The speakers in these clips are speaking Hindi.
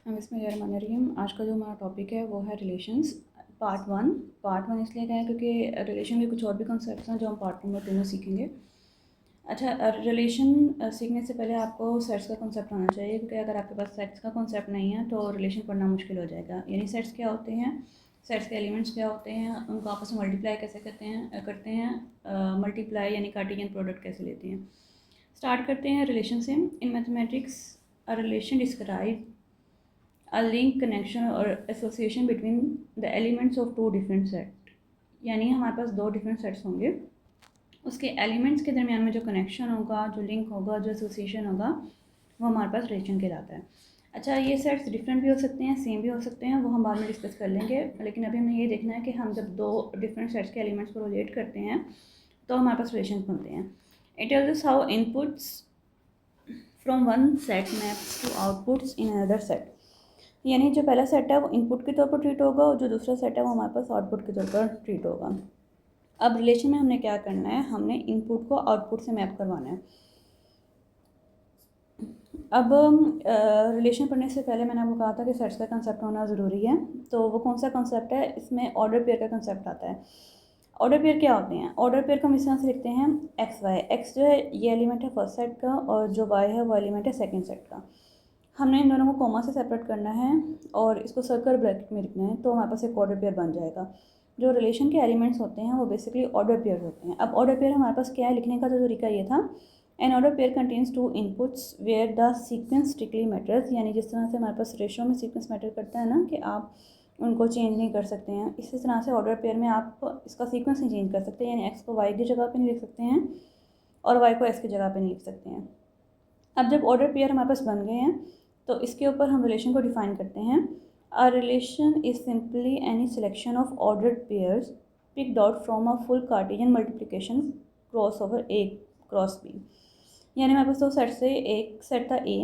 बिस्मिल्लाहिर्रहमानिर्रहीम। आज का जो हमारा टॉपिक है वो है रिलेशंस पार्ट वन इसलिए का है क्योंकि रिलेशन के कुछ और भी कॉन्सेप्ट्स हैं जो हम पार्ट वन और टू में सीखेंगे। अच्छा, रिलेशन सीखने से पहले आपको सेट्स का कॉन्सेप्ट आना चाहिए, क्योंकि अगर आपके पास सेट्स का कॉन्सेप्ट नहीं है तो रिलेशन पढ़ना मुश्किल हो जाएगा। यानी सेट्स क्या होते हैं, सेट्स के एलिमेंट्स क्या होते हैं, उनको आपस में मल्टीप्लाई कैसे करते हैं मल्टीप्लाई यानी कार्टेशियन प्रोडक्ट कैसे लेते हैं। स्टार्ट करते हैं रिलेशन से। In mathematics a relation describe a link connection or association between the elements of two different set। यानी हमारे पास दो डिफरेंट सेट्स होंगे, उसके एलिमेंट्स के दरमियान में जो कनेक्शन होगा, जो लिंक होगा, जो एसोसिएशन होगा, वो हमारे पास रिलेशन कहलाता है। अच्छा, ये सेट्स डिफरेंट भी हो सकते हैं, सेम भी हो सकते हैं, वो हम बाद में डिस्कस कर लेंगे। लेकिन अभी हमें ये देखना है कि हम जब दो डिफरेंट सेट्स के एलिमेंट्स को रिलेट करते हैं तो हमारे पास रिलेशन बनते हैं। It tells us how inputs from one set maps to outputs in another set. यानी जो पहला सेट है वो इनपुट के तौर पर ट्रीट होगा और जो दूसरा सेट है वो हमारे पास आउटपुट के तौर पर ट्रीट होगा। अब रिलेशन में हमने क्या करना है, हमने इनपुट को आउटपुट से मैप करवाना है। अब रिलेशन पढ़ने से पहले मैंने आपको कहा था कि सेट्स का कंसेप्ट होना ज़रूरी है। तो वो कौन सा कंसेप्ट है, इसमें ऑर्डर पेयर का कंसेप्ट आता है। ऑर्डर पेयर क्या होते हैं? ऑर्डर पेयर को हम इस तरह से लिखते हैं एक्स वाई। एक्स जो है ये एलिमेंट है फर्स्ट सेट का और जो वाई है वो एलिमेंट है सेकेंड सेट का। हमने इन दोनों को कॉमा से सेपरेट करना है और इसको सर्कल ब्रैकेट में लिखना है, तो हमारे पास एक ऑर्डर पेयर बन जाएगा। जो रिलेशन के एलिमेंट्स होते हैं वो बेसिकली ऑर्डर पेयर होते हैं। अब ऑर्डर पेयर हमारे पास क्या है, लिखने का जो तरीका ये था, an order pair contains two inputs where the sequence strictly matters. यानी जिस तरह से हमारे पास रेशो में सीक्वेंस मैटर करता है ना, कि आप उनको चेंज नहीं कर सकते हैं, इसी तरह से ऑर्डर पेयर में आप इसका सीक्वेंस नहीं चेंज कर सकते। यानी एक्स को वाई की जगह पे नहीं लिख सकते हैं और वाई को एक्स की जगह पे नहीं लिख सकते हैं। अब जब ऑर्डर पेयर हमारे पास बन गए हैं तो इसके ऊपर हम रिलेशन को डिफाइन करते हैं। A relation is simply any selection of ordered pairs picked out from a full cartesian multiplication cross over A cross B. यानी हमारे पास दो सेट से एक सेट था ए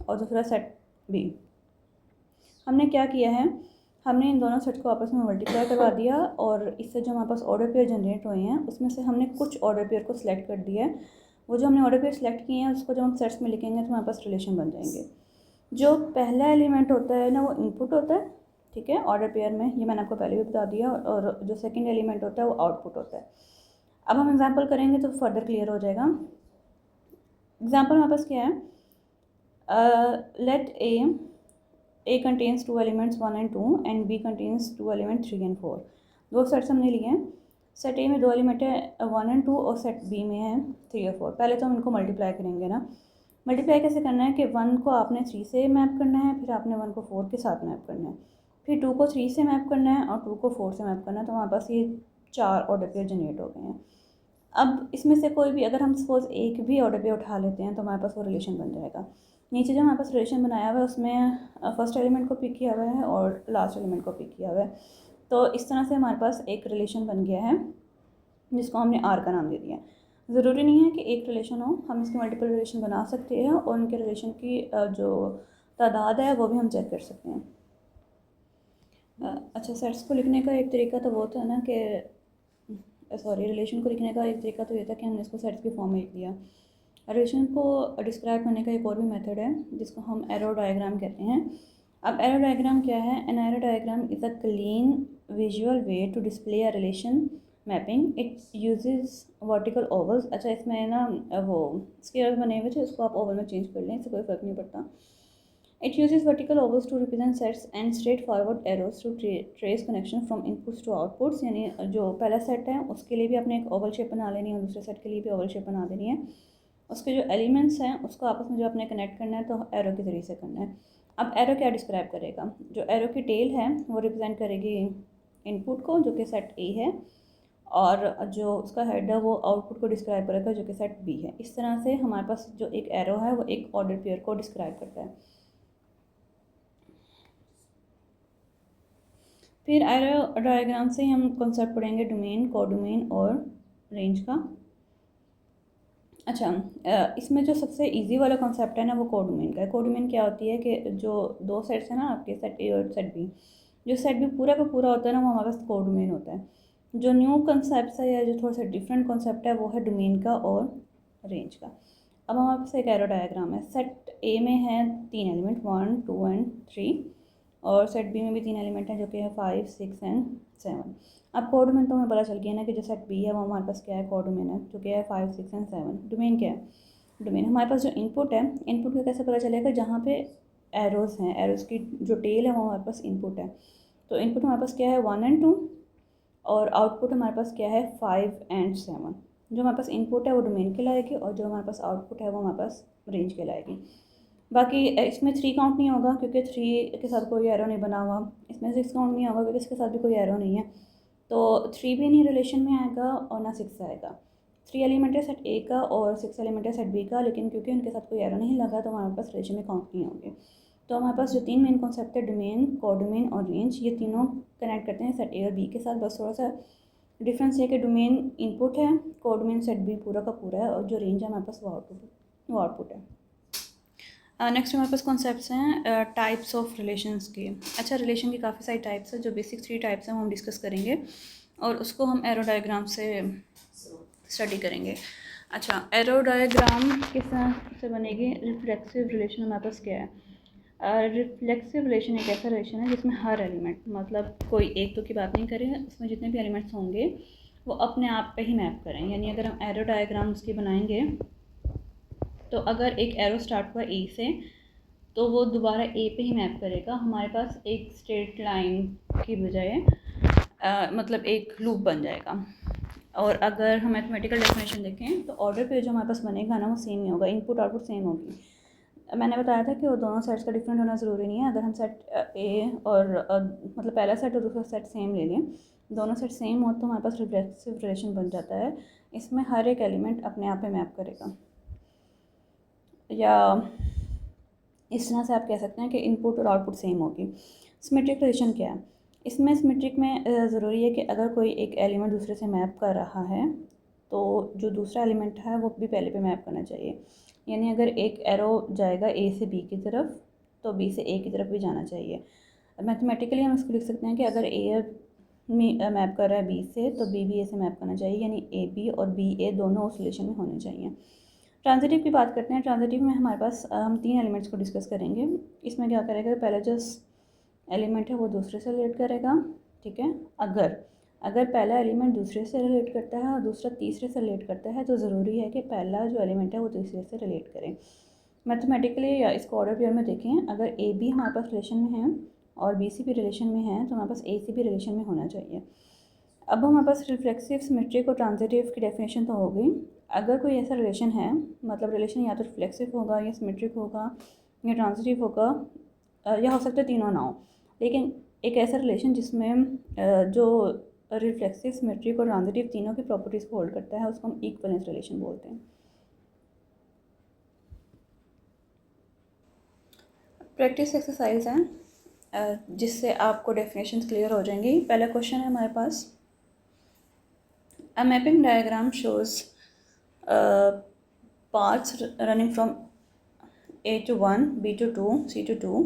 और दूसरा सेट बी। हमने क्या किया है, हमने इन दोनों सेट को आपस में मल्टीप्लाई करवा दिया और इससे जो हमारे पास ऑर्डर पेयर जनरेट हुए हैं उसमें से हमने कुछ ऑर्डर पेयर को सिलेक्ट कर दिया है। वो जो हमने ऑर्डर पेयर सिलेक्ट किए हैं उसको जब हम सेट्स में लिखेंगे तो हमारे पास रिलेशन बन जाएंगे। जो पहला एलिमेंट होता है ना वो इनपुट होता है, ठीक है, ऑर्डर पेयर में, ये मैंने आपको पहले भी बता दिया। और जो सेकंड एलिमेंट होता है वो आउटपुट होता है। अब हम एग्जांपल करेंगे तो फर्दर क्लियर हो जाएगा। एग्जांपल हमारे पास क्या है, let A contains two elements 1 and 2 and B contains two element 3 and 4। दो सेट्स हमने लिए हैं। सेट ए में दो एलिमेंट है 1 and 2 और सेट बी में है 3 और 4। पहले तो हम इनको मल्टीप्लाई करेंगे ना। मल्टीप्लाई कैसे करना है कि 1 को आपने 3 से मैप करना है, फिर आपने 1 को 4 के साथ मैप करना है, फिर 2 को 3 से मैप करना है और 2 को 4 से मैप करना है। तो हमारे पास ये 4 ऑर्डर पेयर जनरेट हो गए हैं। अब इसमें से कोई भी अगर हम सपोज एक भी ऑर्डर पेयर उठा लेते हैं तो हमारे पास वो रिलेशन बन जाएगा। नीचे जो हमारे पास रिलेशन बनाया हुआ है उसमें फर्स्ट एलिमेंट को पिक किया हुआ है और लास्ट एलिमेंट को पिक किया हुआ है। तो इस तरह से हमारे पास एक रिलेशन बन गया है जिसको हमने आर का नाम दे दिया। ज़रूरी नहीं है कि एक रिलेशन हो, हम इसके मल्टीपल रिलेशन बना सकते हैं और उनके रिलेशन की जो तादाद है वो भी हम चेक कर सकते हैं। अच्छा, सेट्स को लिखने का एक तरीका तो वो था ना कि रिलेशन को लिखने का एक तरीका तो ये था कि हमने इसको सेट्स के फॉर्म में लिख दिया। रिलेशन को डिस्क्राइब करने का एक और भी मेथड है जिसको हम एरो डायग्राम कहते हैं। अब एरो डायग्राम क्या है? An arrow diagram is a clean visual way to display a relation mapping. It uses vertical ovals. अच्छा, इसमें ना वो स्क्वायर बने हुए थे, उसको आप ओवल में चेंज कर लें, इससे कोई फ़र्क नहीं पड़ता। It uses vertical ovals to represent sets and straight forward arrows to trace connection from inputs to outputs. यानी जो पहला सेट है उसके लिए भी अपने एक ओवल शेप बना लेनी है और दूसरे सेट के लिए भी ओवल शेप बना देनी है। उसके जो एलिमेंट्स हैं उसको आपस में जो अपने कनेक्ट करना है तो एरो के ज़रिए से करना है। अब एरो क्या डिस्क्राइब करेगा? जो एरो की टेल है वो रिप्रेजेंट करेगी इनपुट को जो कि सेट ए है, और जो उसका हेड है वो आउटपुट को डिस्क्राइब करेगा जो कि सेट बी है। इस तरह से हमारे पास जो एक एरो है वो एक ऑर्डर पेयर को डिस्क्राइब करता है। फिर एरो डायग्राम से हम कॉन्सेप्ट पढ़ेंगे डोमेन, कोडोमेन और रेंज का। अच्छा, इसमें जो सबसे इजी वाला कॉन्सेप्ट है ना वो कोडोमेन का है। कोडोमेन क्या होती है कि जो दो सेट्स हैं ना आपके, सेट ए और सेट बी, जो सेट बी पूरा का पूरा होता है ना वो हमारे पास कोडोमेन होता है। जो न्यू कॉन्सेप्ट है या जो थोड़ा सा डिफरेंट कॉन्सेप्ट है वो है डोमेन का और रेंज का। अब हमारे पास एक एरो डायग्राम है। सेट ए में है 3 एलिमेंट 1, 2 एंड 3, और सेट बी में भी 3 एलिमेंट हैं जो कि है 5, 6 एंड 7। अब कोडोमेन तो हमें पता चल गया ना कि जो सेट बी है वो हमारे पास क्या है, कोडोमेन है, जो कि है 5, 6 एंड 7। डोमेन क्या है? डोमेन हमारे पास जो इनपुट है, इनपुट का कैसे पता चलेगा? जहाँ पे एरोज़ हैं, एरोज़ की जो टेल है वो हमारे पास इनपुट है। तो इनपुट हमारे पास क्या है, 1 एंड 2, और आउटपुट हमारे पास क्या है, 5 एंड 7। जो हमारे पास इनपुट है वो डोमेन कहलाएगी, और जो हमारे पास आउटपुट है वो हमारे पास रेंज कहलाएगी। बाकी इसमें 3 काउंट नहीं होगा क्योंकि 3 के साथ कोई एरो नहीं बना हुआ। इसमें 6 काउंट नहीं होगा क्योंकि इसके साथ भी कोई एरो नहीं है। तो 3 भी नहीं रिलेशन में आएगा और ना 6 आएगा। 3 एलिमेंट है सेट ए का और 6 एलिमेंट है सेट बी का, लेकिन क्योंकि उनके साथ कोई एरो नहीं लगा तो हमारे पास रिलेशन में काउंट नहीं होंगे। तो हमारे पास जो 3 मेन कॉन्सेप्ट है, डोमेन, कोडोमेन और रेंज, ये तीनों कनेक्ट करते हैं सेट ए और बी के साथ। बस थोड़ा सा डिफरेंस है कि डोमेन इनपुट है, कोडोमेन सेट बी पूरा का पूरा है, और जो रेंज है हमारे पास वो आउटपुट है। नेक्स्ट हमारे पास कॉन्सेप्ट्स हैं टाइप्स ऑफ रिलेशंस के। अच्छा, रिलेशन की काफ़ी सारी टाइप्स है, जो बेसिक 3 टाइप्स हैं वो हम डिस्कस करेंगे और उसको हम एरो डायग्राम से स्टडी करेंगे। अच्छा, एरो डायग्राम किस तरह से बनेगी? रिफ्लेक्सिव रिलेशन हमारे पास क्या है? रिफ्लेक्सिव रिलेशन एक ऐसा रिलेशन है जिसमें हर एलिमेंट, मतलब कोई एक दो की बात नहीं करें, उसमें जितने भी एलिमेंट्स होंगे वो अपने आप पे ही मैप करें। यानी अगर हम एरो डायग्राम उसकी बनाएंगे तो अगर एक एरो स्टार्ट हुआ ए से तो वो दोबारा ए पे ही मैप करेगा। हमारे पास एक स्ट्रेट लाइन की बजाय मतलब एक लूप बन जाएगा। और अगर हम मैथमेटिकल डेफिनेशन देखें तो ऑर्डर पे जो हमारे पास बनेगा ना वो सेम ही होगा, इनपुट आउटपुट सेम होगी। मैंने बताया था कि वो दोनों सेट्स का डिफरेंट होना ज़रूरी नहीं है। अगर हम सेट ए और मतलब पहला सेट और दूसरा सेट सेम ले लें, दोनों सेट सेम हो तो हमारे पास रिफ्लेक्सिव रिलेशन बन जाता है। इसमें हर एक एलिमेंट अपने आप पे मैप करेगा। या इस तरह से आप कह सकते हैं कि इनपुट और आउटपुट सेम होगी। सिमेट्रिक रिलेशन क्या है? इसमें सिमेट्रिक में ज़रूरी है कि अगर कोई एक एलिमेंट दूसरे से मैप कर रहा है तो जो दूसरा एलिमेंट है वो भी पहले पे मैप करना चाहिए। यानी अगर एक एरो जाएगा ए से बी की तरफ तो बी से ए की तरफ भी जाना चाहिए। मैथमेटिकली हम इसको लिख सकते हैं कि अगर ए मैप कर रहा है बी से तो बी भी ए से मैप करना चाहिए, यानी ए बी और बी ए दोनों उस रिलेशन में होने चाहिए। ट्रांजिटिव की बात करते हैं। ट्रांजिटिव में हमारे पास हम 3 एलिमेंट्स को डिस्कस करेंगे। इसमें क्या करेगा, पहला जो एलिमेंट है वो दूसरे से रिलेट करेगा, ठीक है। अगर पहला एलिमेंट दूसरे से रिलेट करता है और दूसरा तीसरे से रिलेट करता है तो ज़रूरी है कि पहला जो एलिमेंट है वो तीसरे से रिलेट करे। मैथमेटिकली या इसको ऑर्डर पेयर में देखें, अगर ए बी हमारे पास रिलेशन में है और बी सी भी रिलेशन में है तो हमारे पास ए सी भी रिलेशन में होना चाहिए। अब हमारे पास रिफ्लेक्सिव, सिमेट्रिक और ट्रांजिटिव की डेफिनेशन तो हो गई। अगर कोई ऐसा रिलेशन है, मतलब रिलेशन या तो रिफ्लेक्सिव होगा या सिमेट्रिक होगा या ट्रांजिटिव होगा, या हो सकता है तीनों ना हो, लेकिन एक ऐसा रिलेशन जिसमें जो रिफ्लेक्सिव, सिमेट्रिक और ट्रांजिटिव तीनों की प्रॉपर्टीज़ को होल्ड करता है उसको हम इक्विवेलेंस रिलेशन बोलते हैं। प्रैक्टिस एक्सरसाइज है जिससे आपको डेफिनेशंस क्लियर हो जाएंगी। पहला क्वेश्चन है हमारे पास, a mapping diagram shows paths running from A to 1, B to 2, C to 2,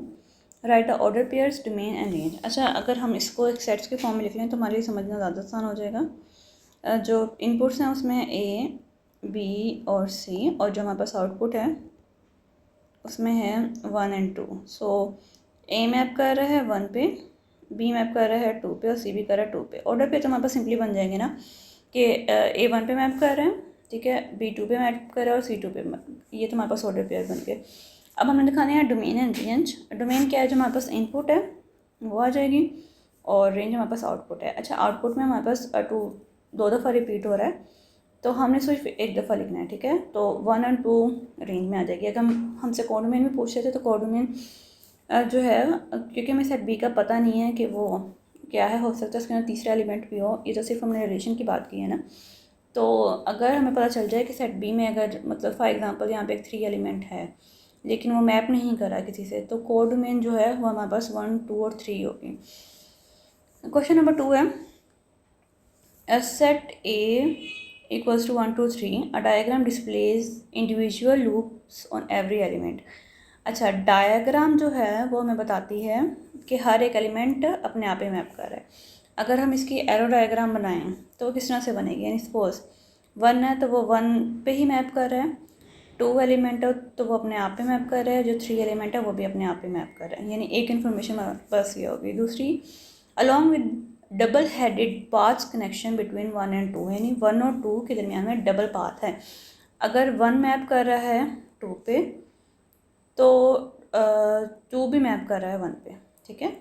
right the order pairs, domain and range. अच्छा, अगर हम इसको एक सेट्स के फॉर्म में लिख लें तो हमारे लिए समझना ज़्यादा आसान हो जाएगा। जो इनपुट्स हैं उसमें ए, बी और सी, और जो हमारे पास आउटपुट है उसमें है 1 एंड 2। सो ए मैप कर रहा है 1 पे, बी मैप कर रहा है 2 पे और सी भी कर रहा है 2 पे। ऑर्डर पे तो हमारे पास सिंपली बन जाएंगे ना कि ए 1 पे मैप कर रहे हैं, ठीक है, बी 2 पे मैप कर रहा है और सी 2 पे। ये तो हमारे पास ऑर्डर पेयर बन गए। अब हमें दिखाने हैं डोमेन एंड रेंज। डोमेन क्या है? जो हमारे पास इनपुट है वो आ जाएगी, और रेंज हमारे पास आउटपुट है। अच्छा, आउटपुट में हमारे पास 2 दफ़ा रिपीट हो रहा है तो हमने सिर्फ एक दफ़ा लिखना है, ठीक है। तो 1 और 2 रेंज में आ जाएगी। अगर हमसे कोडोमेन में पूछ रहे थे तो कोडोमेन जो है, क्योंकि हमें सेट बी का पता नहीं है कि वो क्या है, हो सकता है उसके अंदर तीसरा एलिमेंट भी हो, ये तो सिर्फ हमने रिलेशन की बात की है ना। तो अगर हमें पता चल जाए कि सेट बी में अगर मतलब फॉर एग्जांपल यहाँ पे एक 3 एलिमेंट है लेकिन वो मैप नहीं करा किसी से, तो कोडोमेन जो है वो हमारे पास 1, 2 और 3 होगी। क्वेश्चन नंबर 2 है, set A equals to 1, 2, 3, a diagram displays individual loops on every element। अच्छा, डायग्राम जो है वो हमें बताती है कि हर एक एलिमेंट अपने आप ही मैप कर रहा है। अगर हम इसकी एरो डायग्राम बनाएं तो किस तरह से बनेगी? यानी सपोज 1 है तो वो 1 पे ही मैप कर रहा है, 2 एलिमेंट है तो वो अपने आप पे मैप कर रहा है, जो 3 एलिमेंट है वो भी अपने आप पे मैप कर रहा है, यानी एक इन्फॉर्मेशन बस ये होगी। दूसरी, along with double headed paths connection between 1 and 2, यानी 1 और 2 के दरमियान में डबल पाथ है। अगर 1 मैप कर रहा है 2 पे तो 2 भी मैप कर रहा है 1 पे, ठीक है।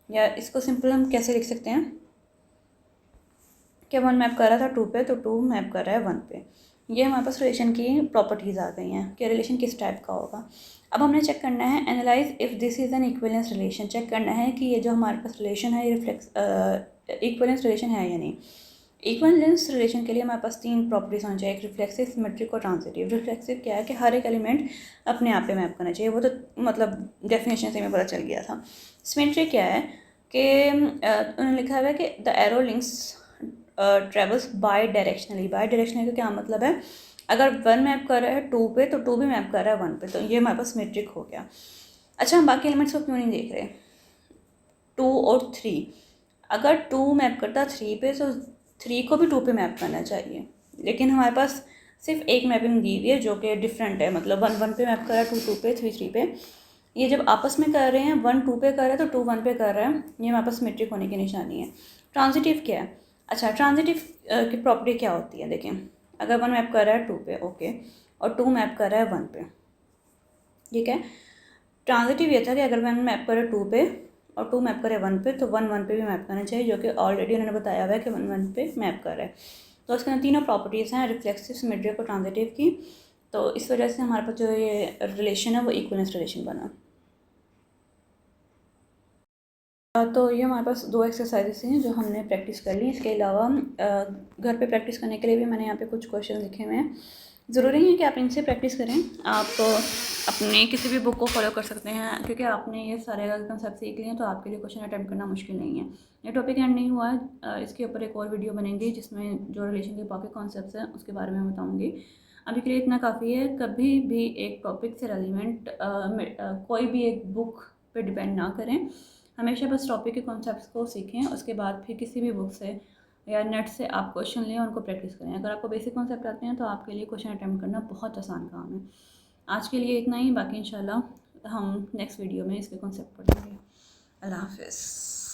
या इसको सिंपल हम कैसे लिख सकते हैं कि 1 मैप कर रहा था 2 पे तो 2 मैप कर रहा है 1 पे। ये हमारे पास रिलेशन की प्रॉपर्टीज़ आ गई हैं कि रिलेशन किस टाइप का होगा। अब हमने चेक करना है analyse if this is an equivalence relation. Check करना है कि ये जो हमारे पास रिलेशन है ये इक्विवेलेंस रिलेशन है या नहीं। इक्विवेलेंस रिलेशन के लिए हमारे पास 3 प्रॉपर्टीज़ होनी चाहिए, एक रिफ्लेक्सिव, सिमेट्रिक और ट्रांजिटिव। रिफ्लेक्सिव क्या है कि हर एक एलिमेंट अपने आप पे मैप करना चाहिए, वो तो मतलब डेफिनेशन से हमें पता चल गया था। सिमेट्रिक क्या है कि उन्होंने लिखा हुआ है कि the arrow links travels by directionally. By directionally का क्या मतलब है, अगर 1 मैप कर रहा है 2 पे तो 2 भी मैप कर रहा है 1 पे, तो ये हमारे पास सिमेट्रिक हो गया। अच्छा, हम बाकी एलिमेंट्स को क्यों नहीं देख रहे, 2 और 3, अगर 2 मैप करता 3 पे तो 3 को भी 2 पे मैप करना चाहिए, लेकिन हमारे पास सिर्फ एक मैपिंग दी हुई है जो कि डिफरेंट है, मतलब 1 1 पे मैप कर रहा है, 2 2 पे, 3 3 पे। ये जब आपस में कर रहे हैं 1 2 पे कर रहा है तो 2 1 पे कर रहा है, ये हमारे पास सिमेट्रिक होने की निशानी है। ट्रांजिटिव क्या है, अच्छा ट्रांजिटिव की प्रॉपर्टी क्या होती है, देखें अगर 1 मैप कर रहा है 2 पे, ओके, और 2 मैप कर रहा है 1 पे, ठीक है। ट्रांजिटिव ये था कि अगर 1 मैप करे 2 पे और 2 मैप करे 1 पे तो 1 1 पे भी मैप करना चाहिए, जो कि ऑलरेडी उन्होंने बताया हुआ है कि 1 1 पे मैप कर रहा है। तो इसके अंदर तीनों प्रॉपर्टीज़ हैं, रिफ्लेक्सिव, सिमेट्रिक और ट्रांजिटिव की। तो इस वजह से हमारे पास जो ये रिलेशन है वो इक्विवेलेंस रिलेशन बना। तो ये हमारे पास 2 एक्सरसाइजेस हैं जो हमने प्रैक्टिस कर ली। इसके अलावा घर पे प्रैक्टिस करने के लिए भी मैंने यहाँ पे कुछ क्वेश्चन लिखे हुए हैं। ज़रूरी नहीं है कि आप इनसे प्रैक्टिस करें, आप अपने किसी भी बुक को फॉलो कर सकते हैं, क्योंकि आपने ये सारे कंसेप्ट सीख लिए हैं तो आपके लिए क्वेश्चन अटैम्प्ट करना मुश्किल नहीं है। ये टॉपिक एंड नहीं हुआ है, इसके ऊपर एक और वीडियो बनेगी जिसमें जो रिलेशन के बाकी कॉन्सेप्ट्स हैं उसके बारे में बताऊँगी। अभी के लिए इतना काफ़ी है। कभी भी एक टॉपिक से रेलिवेंट कोई भी एक बुक पर डिपेंड ना करें, हमेशा बस टॉपिक के कॉन्सेप्ट्स को सीखें, उसके बाद फिर किसी भी बुक से या नेट से आप क्वेश्चन लें और उनको प्रैक्टिस करें। अगर आपको बेसिक कॉन्सेप्ट आते हैं तो आपके लिए क्वेश्चन अटैम्प्ट करना बहुत आसान काम है। आज के लिए इतना ही, बाकी इंशाल्लाह हम नेक्स्ट वीडियो में इसके कॉन्सेप्ट पढ़ेंगे। अल्लाह हाफ़िज़।